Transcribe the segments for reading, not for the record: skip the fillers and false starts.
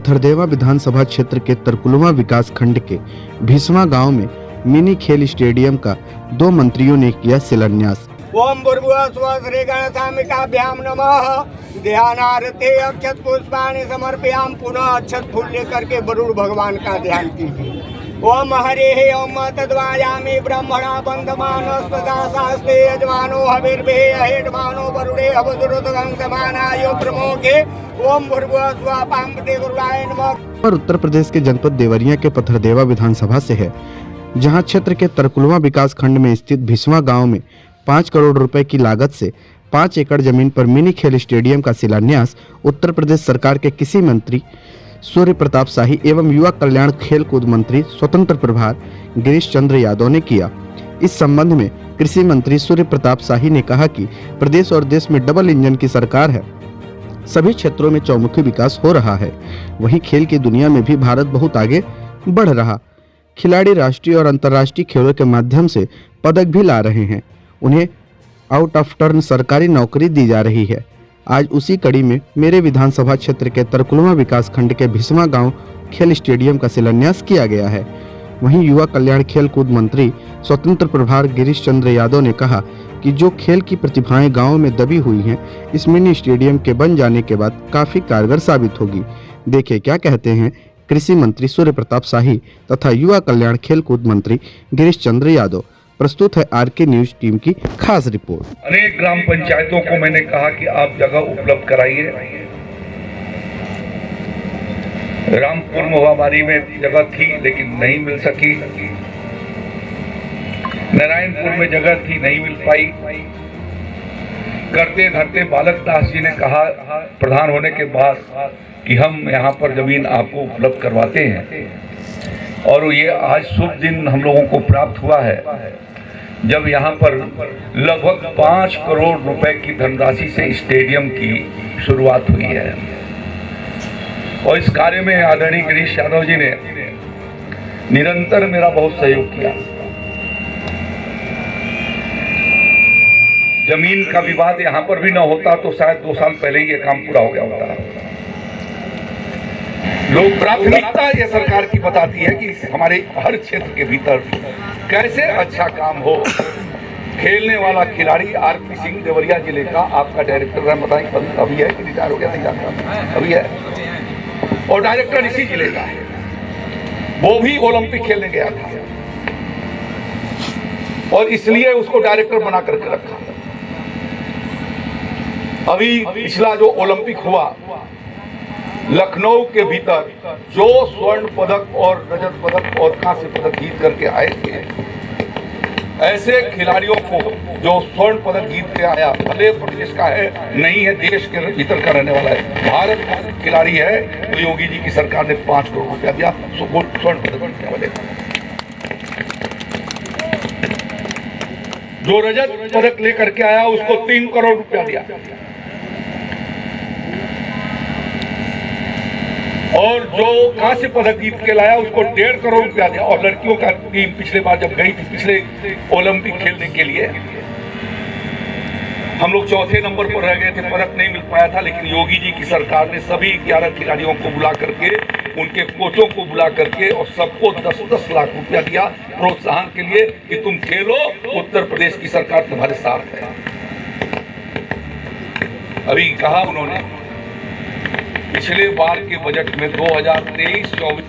पथरदेवा विधानसभा क्षेत्र के तरकुलवा विकास खंड के भीसवा गांव में मिनी खेल स्टेडियम का 2 मंत्रियों ने किया शिलान्यास। ओम भूर्भुवः स्वः श्री गणेशाम्बिकाभ्यां नमः। ध्यानार्थे अक्षत पुष्पाणि समर्पयाम। पुनः अक्षत फूल लेकर के वरुण भगवान का ध्यान कीजिए। ओम हरे ओम तद्वायामि ब्रह्मणा बंधमानस्तदा शास्त्रे यजमानो हविर्भे अहेडमानो वरुणे अवधुरतगं समानायो प्रमोखे। ओम भूर्भुवः स्वः पांबते गुरुराय नमः। और उत्तर प्रदेश के जनपद देवरिया के पथरदेवा विधानसभा से है, जहां क्षेत्र के तरकुलवा विकास खंड में स्थित भीसवा गांव में 5 करोड़ रुपए की लागत से 5 एकड़ जमीन पर मिनी खेल स्टेडियम का शिलान्यास उत्तर प्रदेश सरकार के कृषि मंत्री सूर्य प्रताप शाही एवं युवा कल्याण खेल कूद मंत्री स्वतंत्र प्रभार गिरीश चंद्र यादव ने किया। इस संबंध में कृषि मंत्री सूर्य प्रताप शाही ने कहा कि प्रदेश और देश में डबल इंजन की सरकार है, सभी क्षेत्रों में चौमुखी विकास हो रहा है। वहीं खेल की दुनिया में भी भारत बहुत आगे बढ़ रहा। खिलाड़ी राष्ट्रीय और अंतर्राष्ट्रीय खेलों के माध्यम से पदक भी ला रहे हैं। उन्हें आउट ऑफ टर्न सरकारी नौकरी दी जा रही है। आज उसी कड़ी में मेरे विधानसभा क्षेत्र के तरकुलवा विकास खंड के भीसवा गांव खेल स्टेडियम का शिलान्यास किया गया है। वहीं युवा कल्याण खेल कूद मंत्री स्वतंत्र प्रभार गिरीश चंद्र यादव ने कहा कि जो खेल की प्रतिभाएं गांव में दबी हुई हैं, इस मिनी स्टेडियम के बन जाने के बाद काफी कारगर साबित होगी। देखिए क्या कहते हैं कृषि मंत्री सूर्य प्रताप शाही तथा युवा कल्याण खेल कूद मंत्री गिरीश चंद्र यादव। प्रस्तुत है आरके न्यूज टीम की खास रिपोर्ट। अनेक ग्राम पंचायतों को मैंने कहा कि आप जगह उपलब्ध कराइए। रामपुर मोहाबारी में जगह थी लेकिन नहीं मिल सकी। नारायणपुर में जगह थी, नहीं मिल पाई। करते धरते बालक दास जी ने कहा प्रधान होने के बाद कि हम यहाँ पर जमीन आपको उपलब्ध करवाते हैं। और ये आज शुभ दिन हम लोगों को प्राप्त हुआ है जब यहाँ पर लगभग 5 करोड़ रुपए की धनराशि से स्टेडियम की शुरुआत हुई है। और इस कार्य में आदरणीय गिरीश यादव जी ने निरंतर मेरा बहुत सहयोग किया। जमीन का विवाद यहाँ पर भी न होता तो शायद 2 साल पहले ही ये काम पूरा हो गया होता। लोग प्राथमिकता ये सरकार की बताती है कि हमारे हर क्षेत्र के भीतर कैसे अच्छा काम हो। खेलने वाला खिलाड़ी आरपी सिंह देवरिया जिले का आपका डायरेक्टर है, बताएं अभी है कि रिटायर हो गया, नहीं जानता, अभी है। और डायरेक्टर इसी जिले का है, वो भी ओलंपिक खेलने गया था और इसलिए उसको डायरेक्टर बना करके रखा। अभी पिछला जो ओलंपिक हुआ लखनऊ के भीतर जो स्वर्ण पदक और रजत पदक और कांस्य पदक जीत करके आए थे, ऐसे खिलाड़ियों को जो स्वर्ण पदक जीत के आया, भले प्रदेश का है नहीं है, देश के भीतर का रहने वाला है, भारत का खिलाड़ी है, तो योगी जी की सरकार ने 5 करोड़ रुपया दिया स्वर्ण पदक जीतने वाले। जो रजत पदक लेकर के आया उसको 3 करोड़ रुपया दिया। और जो कांस्य पदक जीत के लाया उसको 1.5 करोड़ रुपया दिया। और लड़कियों का टीम पिछले बार जब गई थी पिछले ओलंपिक खेलने के लिए, हम लोग 4थे नंबर पर रह गए थे, पदक नहीं मिल पाया था। लेकिन योगी जी की सरकार ने सभी 11 खिलाड़ियों को बुला करके, उनके कोचों को बुला करके और सबको 10-10 लाख रुपया दिया प्रोत्साहन के लिए कि तुम खेलो, उत्तर प्रदेश की सरकार तुम्हारे साथ है। अभी कहा उन्होंने पिछले बार के बजट में 2023-24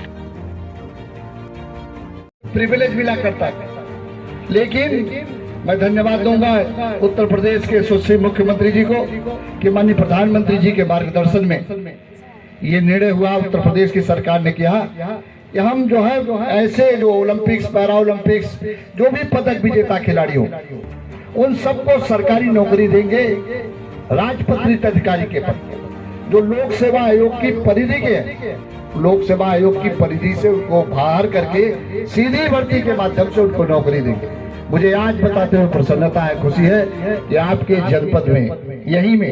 प्रिविलेज मिला करता है। लेकिन मैं धन्यवाद दूंगा उत्तर प्रदेश के यशस्वी मुख्यमंत्री जी को कि माननीय प्रधानमंत्री जी के मार्गदर्शन में ये निर्णय हुआ, उत्तर प्रदेश की सरकार ने किया कि हम जो है ऐसे जो ओलंपिक्स, पैरा ओलंपिक्स जो भी पदक विजेता खिलाड़ी हो उन सबको सरकारी नौकरी देंगे, राजपत्रित अधिकारी के पद, जो लोक सेवा आयोग की परिधि के हैं। लोक सेवा आयोग की परिधि से उनको बाहर करके सीधी भर्ती के माध्यम से उनको नौकरी देंगे। मुझे आज बताते हुए प्रसन्नता है, खुशी है कि आपके जनपद में यही में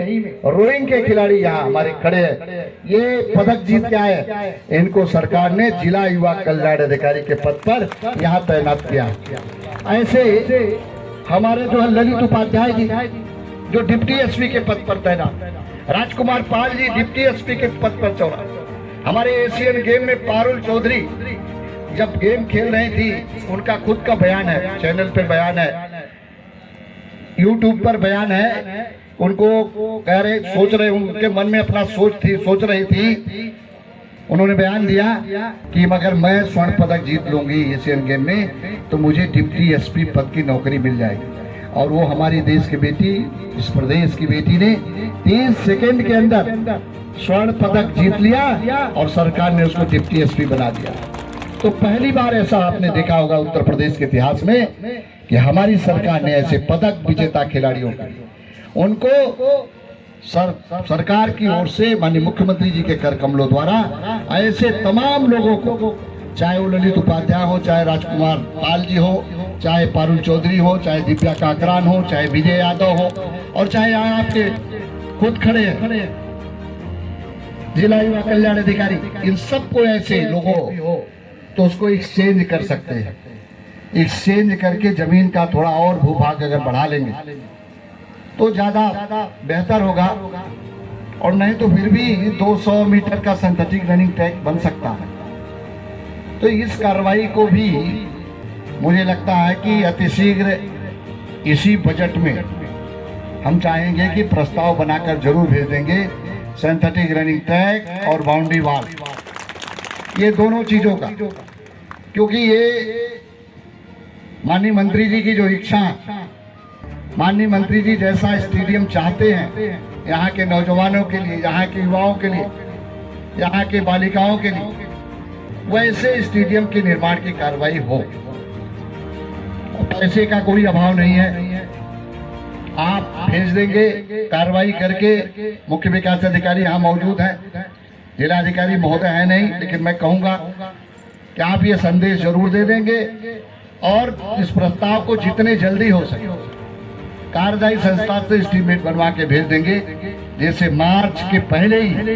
रोइंग के खिलाड़ी यहाँ हमारे खड़े हैं, ये पदक जीत के आए, इनको सरकार ने जिला युवा कल्याण अधिकारी के पद पर यहाँ तैनात किया। ऐसे हमारे जो है ललित उपाध्याय जी जो डिप्टी एसपी के पद पर तैनात, राजकुमार पाल जी डिप्टी एसपी के पद पर चौड़ा, हमारे एशियन गेम में पारुल चौधरी जब गेम खेल रही थी, उनका खुद का बयान है, चैनल पे बयान है, यूट्यूब पर बयान है, उनको कह रहे, सोच रहे, उनके मन में अपना सोच रही थी, उन्होंने बयान दिया कि अगर मैं स्वर्ण पदक जीत लूंगी एशियन गेम में तो मुझे डिप्टी एसपी पद की नौकरी मिल जाएगी। और वो हमारी देश की बेटी, इस प्रदेश की बेटी ने 30 सेकंड के अंदर स्वर्ण पदक जीत लिया और सरकार ने उसको डिप्टी एसपी बना दिया। तो पहली बार ऐसा आपने देखा होगा उत्तर प्रदेश के इतिहास में कि हमारी सरकार ने ऐसे पदक विजेता खिलाड़ियों को, उनको सरकार की ओर से माननीय मुख्यमंत्री जी के कर कमलों द्वारा ऐसे तमाम लोगों को, चाहे वो ललित उपाध्याय हो, चाहे राजकुमार पाल जी हो, चाहे पारुल चौधरी हो, चाहे दिव्या काकरान हो, चाहे विजय यादव हो, और चाहे यहाँ आपके खुद खड़े हैं जिला युवा कल्याण अधिकारी, इन सबको ऐसे लोगों तो उसको एक्सचेंज कर सकते हैं। एक्सचेंज करके जमीन का थोड़ा और भूभाग अगर बढ़ा लेंगे तो ज्यादा बेहतर होगा, और नहीं तो फिर भी 200 मीटर का सिंथेटिक रनिंग ट्रैक बन सकता है। तो इस कार्रवाई को भी मुझे लगता है कि अतिशीघ्र इसी बजट में हम चाहेंगे कि प्रस्ताव बनाकर जरूर भेज देंगे, सिंथेटिक रनिंग ट्रैक और बाउंड्री वॉल, ये दोनों चीजों का, क्योंकि ये माननीय मंत्री जी की जो इच्छा, माननीय मंत्री जी जैसा स्टेडियम चाहते हैं यहाँ के नौजवानों के लिए, यहाँ के युवाओं के लिए, यहाँ के बालिकाओं के लिए, वैसे स्टेडियम के निर्माण की कार्रवाई हो। पैसे का कोई अभाव नहीं है, आप भेज देंगे कार्रवाई करके। मुख्य विकास अधिकारी यहाँ मौजूद हैं, जिला अधिकारी महोदय है नहीं, लेकिन मैं कहूँगा कि आप ये संदेश जरूर दे देंगे और इस प्रस्ताव को जितने जल्दी हो सके कार्यदायी संस्था से एस्टीमेट बनवा के भेज देंगे, जैसे मार्च के पहले ही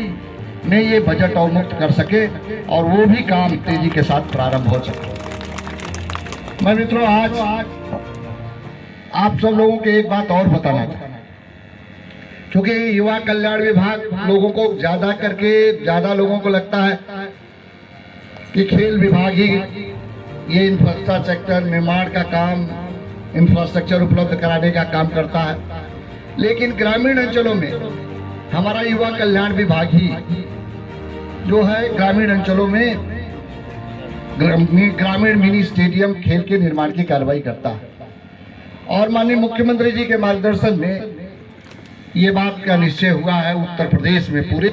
में ये बजट अवमुक्त कर सके और वो भी काम तेजी के साथ प्रारंभ हो सके। मैं मित्रों आज आप सब लोगों को एक बात और बताना चाहता हूं, क्योंकि युवा कल्याण विभाग लोगों को ज्यादा लोगों को लगता है कि खेल विभाग ही ये इंफ्रास्ट्रक्चर निर्माण का काम, इंफ्रास्ट्रक्चर उपलब्ध कराने का काम करता है, लेकिन ग्रामीण अंचलों में हमारा युवा कल्याण विभाग ही जो है ग्रामीण अंचलों में ग्रामीण मिनी स्टेडियम खेल के निर्माण की कार्रवाई करता है। और माननीय मुख्यमंत्री जी के मार्गदर्शन में ये बात का निश्चय हुआ है उत्तर प्रदेश में पूरे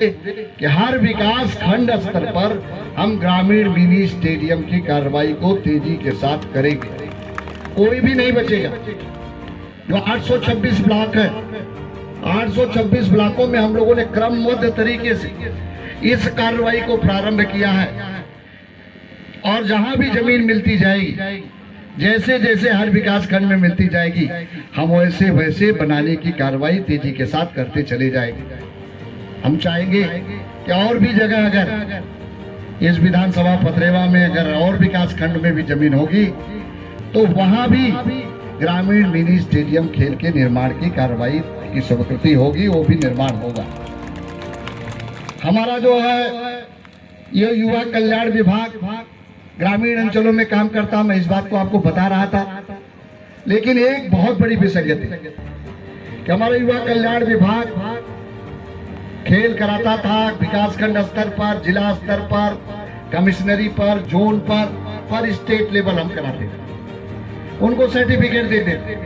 कि हर विकास खंड स्तर पर हम ग्रामीण मिनी स्टेडियम की कार्रवाई को तेजी के साथ करेंगे, कोई भी नहीं बचेगा। जो 826 ब्लॉक है, 826 ब्लॉकों में हम लोगों ने क्रमबद्ध तरीके से इस कार्रवाई को प्रारंभ किया है, और जहां भी जमीन मिलती जाएगी, जैसे जैसे हर विकास खंड में मिलती जाएगी, हम वैसे वैसे बनाने की कार्रवाई तेजी के साथ करते चले जाएंगे। हम चाहेंगे कि और भी जगह अगर इस विधानसभा पथरेवा में अगर और विकास खंड में भी जमीन होगी तो वहां भी ग्रामीण मिनी स्टेडियम खेल के निर्माण की कार्रवाई की स्वीकृति होगी, वो भी निर्माण होगा। हमारा जो है ये युवा कल्याण विभाग ग्रामीण अंचलों में काम करता, मैं इस बात को आपको बता रहा था, लेकिन एक बहुत बड़ी विसंगति है कि हमारा युवा कल्याण विभाग खेल कराता था विकासखंड स्तर पर, जिला स्तर पर, कमिश्नरी पर, जोन पर स्टेट लेवल हम कराते थे, उनको सर्टिफिकेट देते थे,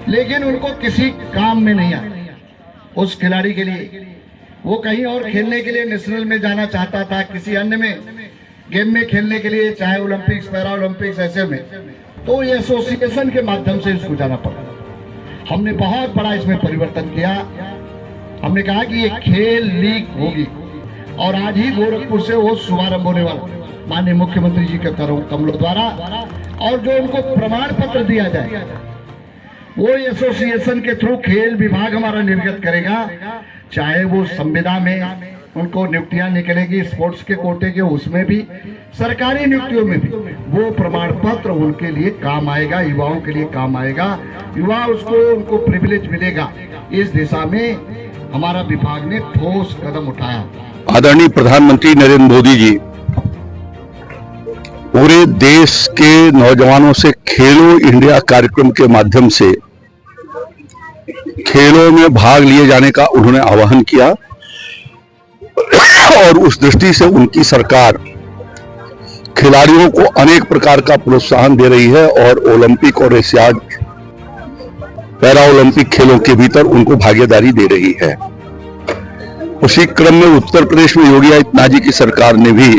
लेकिन उनको किसी काम में नहीं आया। उस खिलाड़ी के लिए वो कहीं और खेलने के लिए नेशनल में जाना चाहता था, किसी अन्य में गेम में खेलने के लिए, चाहे ओलंपिक्स, पैरा ओलंपिक्स ऐसे में, तो ये एसोसिएशन के माध्यम से इसको जाना पड़ा। हमने बहुत बड़ा इसमें परिवर्तन किया। हमने कहा कि ये खेल लीग होगी, और आज ही गोरखपुर से वो शुभारंभ होने वाला माननीय मुख्यमंत्री जी के कमलों द्वारा, और जो उनको प्रमाण पत्र दिया जाए वो एसोसिएशन के थ्रू खेल विभाग हमारा निर्गत करेगा, चाहे वो संविदा में उनको नियुक्तियां निकलेगी, स्पोर्ट्स के कोटे के, उसमें भी, सरकारी नियुक्तियों में भी वो प्रमाण पत्र उनके लिए काम आएगा, युवाओं के लिए काम आएगा, युवा उनको प्रिविलेज मिलेगा। इस दिशा में हमारा विभाग ने ठोस कदम उठाया। आदरणीय प्रधानमंत्री नरेंद्र मोदी जी पूरे देश के नौजवानों से खेलो इंडिया कार्यक्रम के माध्यम से खेलों में भाग लिए जाने का उन्होंने आह्वान किया और उस दृष्टि से उनकी सरकार खिलाड़ियों को अनेक प्रकार का प्रोत्साहन दे रही है और ओलंपिक और एशियाड पैरा ओलंपिक खेलों के भीतर उनको भागीदारी दे रही है। उसी क्रम में उत्तर प्रदेश में योगी आदित्यनाथ जी की सरकार ने भी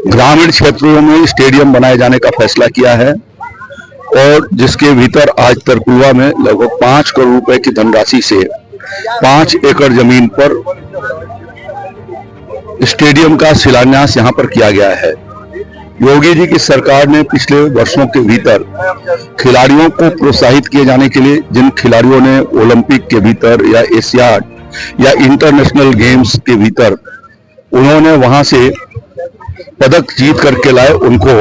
ग्रामीण क्षेत्रों में स्टेडियम बनाए जाने का फैसला किया है और जिसके भीतर आज तरकुलवा में लगभग 5 करोड़ रुपए की धनराशि से 5 एकड़ जमीन पर स्टेडियम का शिलान्यास यहां पर किया गया है। योगी जी की सरकार ने पिछले वर्षों के भीतर खिलाड़ियों को प्रोत्साहित किए जाने के लिए जिन खिलाड़ियों ने ओलंपिक के भीतर या एशियाड या इंटरनेशनल गेम्स के भीतर उन्होंने वहां से पदक जीत करके लाए उनको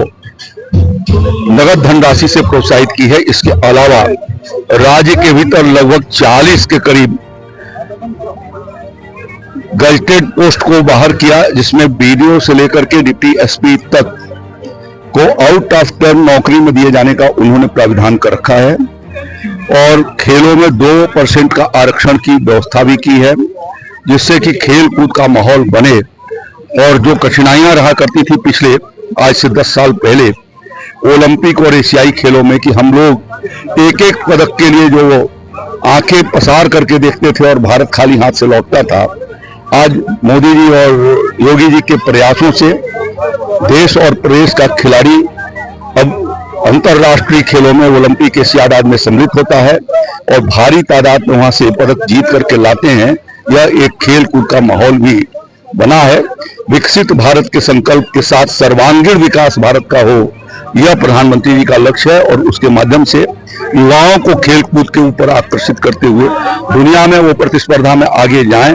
नगद धनराशि से प्रोत्साहित की है। इसके अलावा राज्य के भीतर लगभग 40 के करीब गजटेड पोस्ट को बाहर किया जिसमें बीडीओ से लेकर के डिप्टी एसपी तक को आउट ऑफ टर्म नौकरी में दिए जाने का उन्होंने प्राविधान कर रखा है और खेलों में 2% का आरक्षण की व्यवस्था भी की है जिससे कि खेल कूद का माहौल बने और जो कठिनाइयां रहा करती थी पिछले आज से 10 साल पहले ओलंपिक और एशियाई खेलों में कि हम लोग एक एक पदक के लिए जो आंखें पसार करके देखते थे और भारत खाली हाथ से लौटता था, आज मोदी जी और योगी जी के प्रयासों से देश और प्रदेश का खिलाड़ी अब अंतर्राष्ट्रीय खेलों में ओलंपिक एशियाड में सम्मिलित होता है और भारी तादाद में वहां से पदक जीत करके लाते हैं। यह एक खेल कूद का माहौल भी बना है। विकसित भारत के संकल्प के साथ सर्वांगीण विकास भारत का हो, यह प्रधानमंत्री जी का लक्ष्य है और उसके माध्यम से युवाओं को खेल कूद के ऊपर आकर्षित करते हुए दुनिया में वो प्रतिस्पर्धा में आगे जाएं,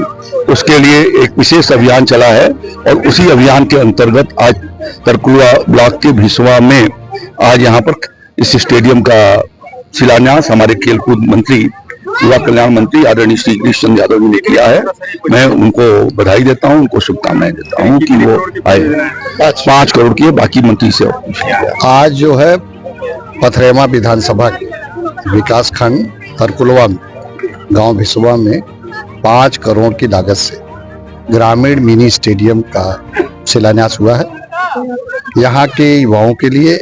उसके लिए एक विशेष अभियान चला है और उसी अभियान के अंतर्गत आज तरकुलवा ब्लॉक के भिसवा में आज यहाँ पर इस स्टेडियम का शिलान्यास हमारे खेलकूद मंत्री युवा कल्याण मंत्री आदरणीय श्री गिरीश चंद्र यादव जी ने किया है। मैं उनको बधाई देता हूं, उनको शुभकामनाएं देता हूं कि वो आए 5 करोड़ की है, बाकी मंत्री से आज जो है पथरेमा विधानसभा के विकास खंड तरकुलवा गांव भिसवा में 5 करोड़ की लागत से ग्रामीण मिनी स्टेडियम का शिलान्यास हुआ है। यहाँ के युवाओं के लिए,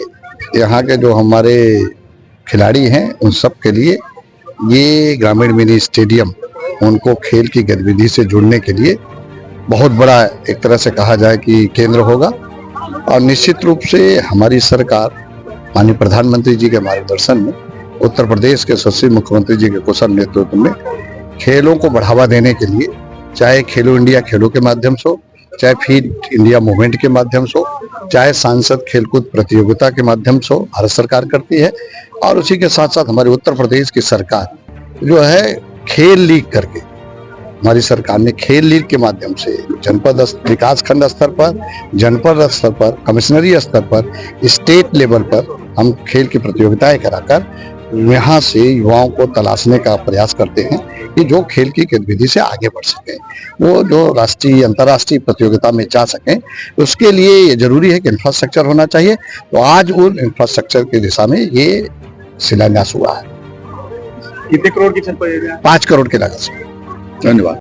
यहाँ के जो हमारे खिलाड़ी हैं उन सब के लिए ये ग्रामीण मिनी स्टेडियम उनको खेल की गतिविधि से जुड़ने के लिए बहुत बड़ा एक तरह से कहा जाए कि केंद्र होगा और निश्चित रूप से हमारी सरकार माननीय प्रधानमंत्री जी के मार्गदर्शन में उत्तर प्रदेश के यशस्वी मुख्यमंत्री जी के कुशल नेतृत्व में खेलों को बढ़ावा देने के लिए चाहे खेलो इंडिया खेलों के माध्यम से हो, चाहे फिट इंडिया मूवमेंट के माध्यम से हो, चाहे सांसद खेलकूद प्रतियोगिता के माध्यम से हो, भारत सरकार करती है। और उसी के साथ साथ हमारे उत्तर प्रदेश की सरकार जो है खेल लीग करके हमारी सरकार ने खेल लीग के माध्यम से जनपद विकास खंड स्तर पर, जनपद स्तर पर, कमिश्नरी स्तर पर, स्टेट लेवल पर हम खेल की प्रतियोगिताएं कराकर यहाँ से युवाओं को तलाशने का प्रयास करते हैं कि जो खेल की गतिविधि से आगे बढ़ सकें, वो जो राष्ट्रीय अंतर्राष्ट्रीय प्रतियोगिता में जा सकें। उसके लिए ये जरूरी है कि इंफ्रास्ट्रक्चर होना चाहिए। तो आज उन इंफ्रास्ट्रक्चर की दिशा में ये शिलान्यास हुआ है। कितने करोड़ की छत पड़ेगी? 5 करोड़ की लागत से। धन्यवाद।